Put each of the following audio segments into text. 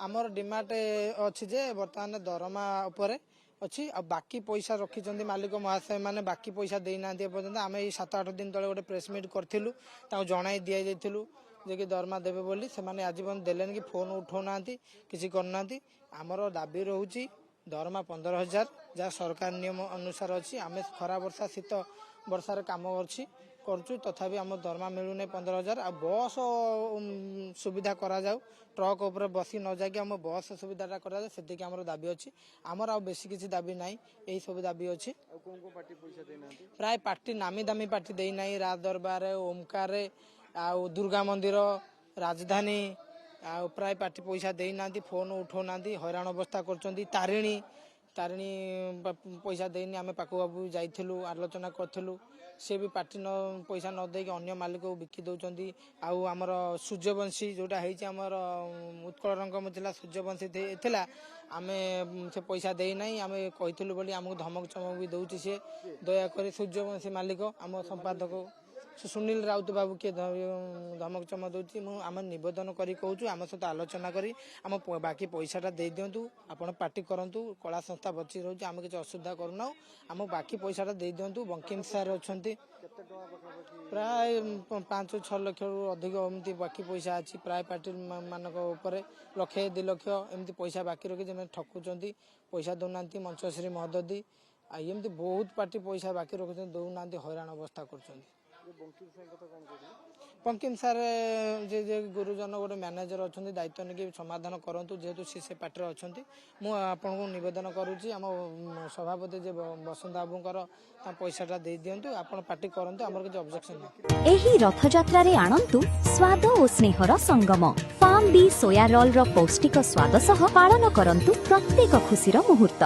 आमर डिमांड अच्छी जे बर्तमान दरमा उपरे अच्छी आ बाकी पैसा रखिंट मालिक महाशय मैंने बाकी पैसा देना पर्यटन आम ये 7-8 दिन तले गोटे प्रेस मीट करूँ जन दि जाइलु जे कि दरमा देवे बोली से आज देले कि फोन उठाऊना किसी करना आमर दाबी रोचे दरमा 15,000 जहाँ सरकार नियम अनुसार अच्छी आम खरा वर्षा शीत वर्षार कम अच्छी करूँ तथापि आम दरमा मिलूना 15,000 आ बस सुविधा करा जाऊ ट्रक उपर बसी न जाकि आम बस सुविधाटा करा से आम दाबी अच्छी आमर आ बेसी किसी दाबी ना यही सब दाबी अच्छी प्राय पार्टी नामी दामी पार्टी देना राज दरबार ओमकार आ दुर्गा मंदिर राजधानी आ प्राय पार्टी पैसा देना फोन उठाऊना हैरान अवस्था कर तारिणी तारिणी पैसा देनी आम पाकु बाबू जाइलु आलोचना करूँ सी भी पार्टी न पैसा न देकी अन्य मालिक को बिकी दौरान आमर सूर्यवंशी जोटा होमर उत्कल रंग मिला सूर्यवंशी आम से पैसा देना आम कहीलु बोली आमको धमक चमक भी दौर सी दयाकोरी सूर्यवंशी मालिक आम संपादक सुनील राउत बाबू किए धमक चमक दूसरी आम नवेदन करी कहूँ आम सहित आलोचना करी आम बाकी पैसाटा दे दिंतु आपण पार्टी करूँ कला संस्था बची रोचे आम किसी असुविधा करूना आम बाकी पैसाटा दे दिंतु बंकिम सार अच्छा प्राय 5-6 लाख रु अधिक एमती बाकी पैसा अच्छी प्राय पार्टी मानक लक्षे 2 लाख एमती पैसा बाकी रखी जब ठकुंट पैसा दौना मंचश्री महोदधी एमती बहुत पार्टी पैसा बाकी रखुच्च दौना हैरान अवस्था कर बंकिम सार जे गुरुजन गोटे मैनेजर अच्छा दायित्व नहीं समाधान करूँ जेहेतु सी पार्टी अच्छा मुझे नवेदन करुच्ची आम सभापति जे बसंत बाबूर पैसाटा दे दिंतु आप पार्टी करूँ आम किसी ऑब्जेक्शन नहीं। एही रथयात्रा रे आनंतु स्वाद और स्नेहर संगम फार्म बी सोया रोल रो पौष्टिक स्वाद सह पालन करंतु प्रत्येक खुशीर मुहूर्त।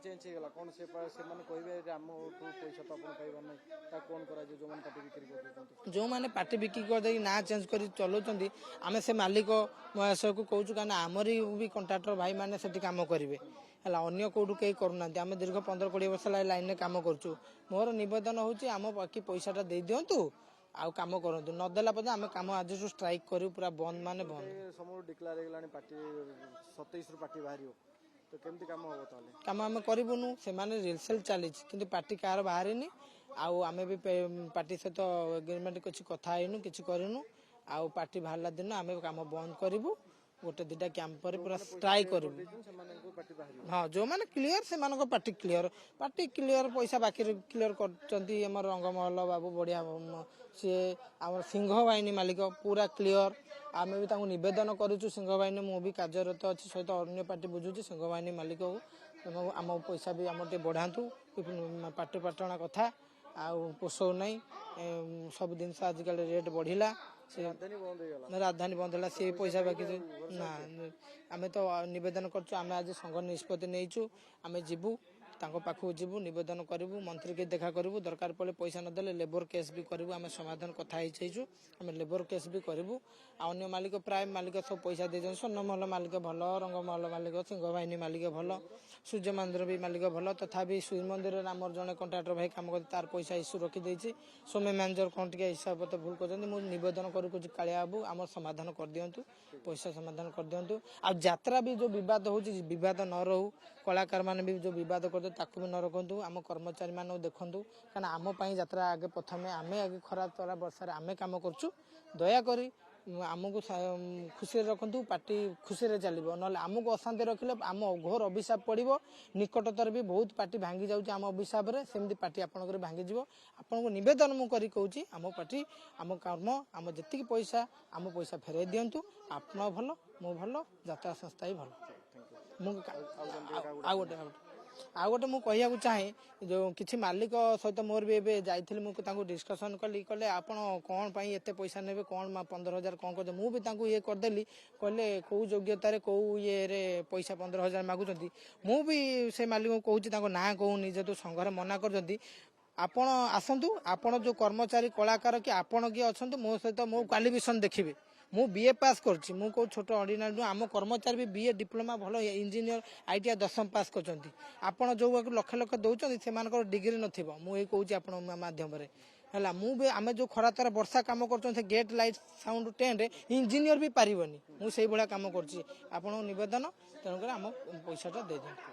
चेंज होगा कौन से कहे आम पैसा तो कौन करा जो मैंने पार्टी बिक्री कर जो मैंने पार्टी बिक्री कर ना चेंज कर चलाउछंती आमे से मालिक महाशय को कहूँ कारण आमर भी कंट्राक्टर भाई मैंने से कम करेंगे अन्य कौटू कहीं करूना आम दीर्घ 15-20 वर्ष लाइन में कम करूँ मोर नवेदन होची आम बाकी पैसाटा दे दिंतु आउ कम करूँ नदेला पद आम कम आज स्ट्राइक करूँ पूरा बंद माने बंद समय डिक्लेयर होगा पार्टी 27 रु पार्टी बाहर तो केमती काम हम कम आम करूँ से रिहर्सल चली कि पार्टी कार बाहरी आउ आम भी पार्टी सहित एग्रीमेंट किसी कथा कि करूँ आउ पार्टी बाहर दिन आम कम बंद करूँ गोटे 2टा कैंप पर पूरा स्ट्राइक करूँ हाँ जो मैंने क्लीयर से पार्टी क्लीयर पैसा बाकी क्लीयर कर रंगमहल बाबू बढ़िया सी आम सिंह बाहिनी मालिक पूरा क्लीयर आम भी नवेदन करुँ सिंह बाहिनी मु भी कार्यरत अच्छी सहित अन्य पार्टी बुझुची सिंह बाहिनी मालिक को आम पैसा भी आम बढ़ातु पार्टी पाटणा कथा आउ पोषौ नहीं सब जिन आजिकल रेट बढ़ला राजधानी बंद है सी पैसा बाकी ना आम तो नवेदन करें आज संघ निष्पत्ति नहीं आम जीवु पाखु जीवु नवेदन करूँ मंत्री के देखा करूँ दरकार पड़े पैसा नदेले लेबर केस भी करूँ आम समाधान कथा आम लेबर केस भी करूँ अन्य मालिक प्राय मालिक सब पैसा दे स्वर्णमहल मालिक भल रंगमहल मालिक सिंह बाहिनी मालिक भल सूर्य मंदिर भी मालिक भल तथापि सूर्य मंदिर आमर जड़े कंट्राक्टर भाई कम कर तार पैसा इश्यू रखीदे सौम्य मैनेजर कौन टे हिसाब पत्र भूल कर नवेदन करूँ कालिया बाबू आम समाधान कर दिंतु पैसा समाधान कर दिंतु आ यात्रा भी जो बद हो न रहू कलाकार मैंने भी जो बद कर ताकू भी न रखु आम कर्मचारी मान देखु कारण आम यात्रा आगे प्रथम आम आगे खराब तला वर्षा आम कम करूँ दयाकोरी आमको खुशी रखु पार्टी खुशी चलो ना आमको अशांति रखिले आम घोर अभिशाप पड़ो निकटतर भी बहुत पार्टी भांगी जाऊँ आम अभिशाप सेमती पार्टी आपंकर भांगी आपन को नवेदन मुझे कहूँ आम पार्टी आम कर्म आम जी पैसा आम पैसा फेरई दिंतु आप भल मु भल यात्रा संस्था ही भल मुझे आउ गोटे मुझे चाहे जो किसी मालिक सहित मोर भी एवं जाइली मुझे डिस्कसन कली कहले आपड़ कौन एत पैसा ने कौन 15,000 कौन कर मुझे ये करदेली कहले कौ योग्यतार कौ ये पैसा 15,000 मागुंट मुझे से मालिक को कहूँ ना कहूनी जेहतु संघर मना कर आपण आसतु आपण जो कर्मचारी कलाकार कि आपण किए अच्छा मो सहित मो क्वालिफिकेशन देखिए मु बीए पास करछि मु को छोट ऑर्डिनरी आम कर्मचारी भी बीए डिप्लोमा भल इंजीनियर आईटीआई 10वीं पास करछंती आपण जो लक्ष लक्ष दउछंती से मानकर डिग्री नथिबो मु ए कहूछि आपण माध्यम रे ହେଲା ମୁଁ ବି ଆମେ ଯୋଉ ଖରାତାର ବର୍ଷା କାମ କରୁଛନ୍ତି gate light sound tent engineer ବି ପାରିବନି ମୁଁ ସେଇଭଳିଆ କାମ କରୁଛି ଆପଣଙ୍କ ନିବେଦନ ତେଣୁକରି ଆମ ପଇସାଟା ଦେଇଦିଅନ୍ତୁ।